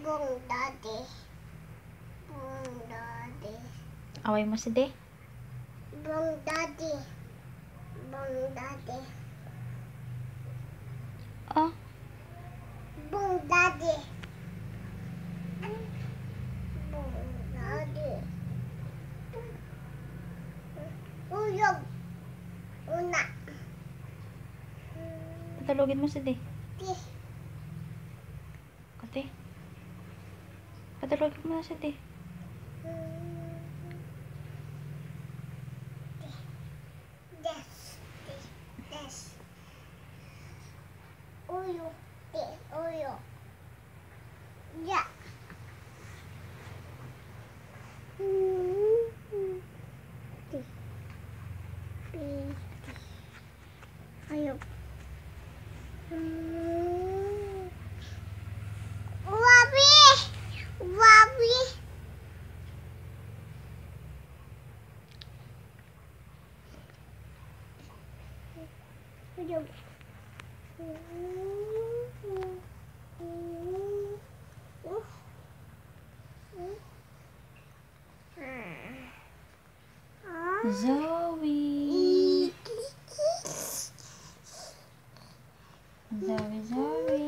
Bong Daddy. Bong Daddy. Away mo si De. Bong Daddy. Bong Daddy. Oh. Bong Daddy. Bong Daddy. Uyog. Una. Patalogin mo si De. Ti. Kate. Patalogin mo na si De. Des. Des. Uyo. Ti. Uyo. Ya. Ti. Pi. Ayok. Wabi. Wabi. Uyog. Zoe. Zoe, Zoe.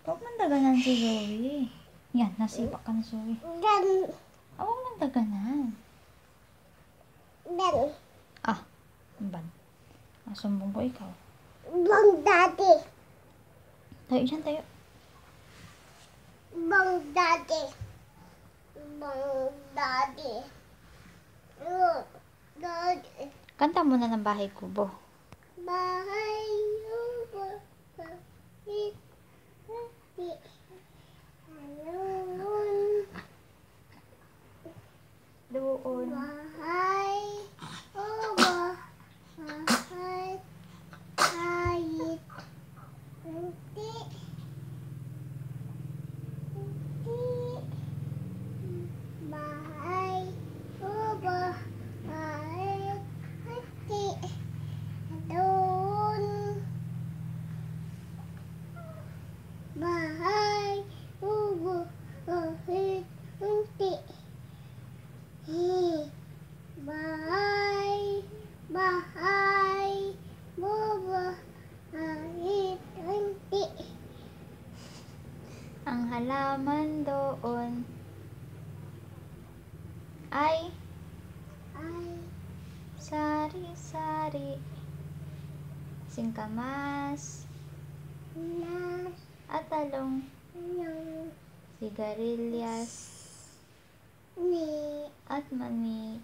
Huwag man daganan si Zoe. Yan, nasipa ka na Zoe. Dan. Huwag man daganan. Dan. Ah, ban. Masumbong ko ikaw. Bong Daddy. Tayo dyan, tayo. Bong Daddy. Bong Daddy. Daddy. Kanta mo na ng Bahay Kubo. Bahay Kubo. Doon. Bahay Kubo. Bahay kahit unti. Bahay Kubo. Kahit unti. Doon. Bahay Kubo. Kahit unti. Bahay. Bahay Kubo. Kahit unti. Ang halaman doon ay Ay sari-sari, singkamas, nas at talong, ng sigarilyas, ni at mani,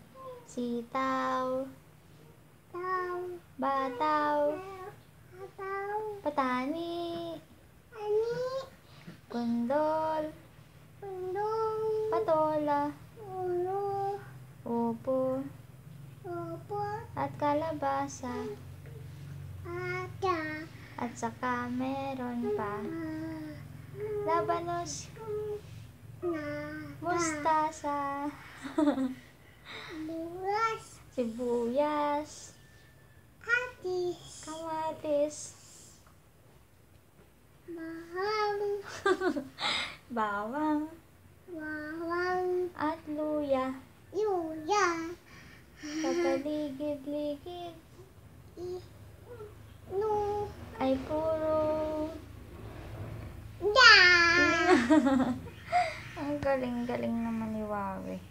sitaw, taw bataw, ataw patani, ani kundol, undong patola, ulo upo, opo at kalabasa, ada at saka meron pa labanos, na mustasa, buwas sibuyas, atis kamatis, mahang bawang, wawang at luya. yuya Sa paligid-ligid no ay puro da ang galing-galing naman ni Wawi.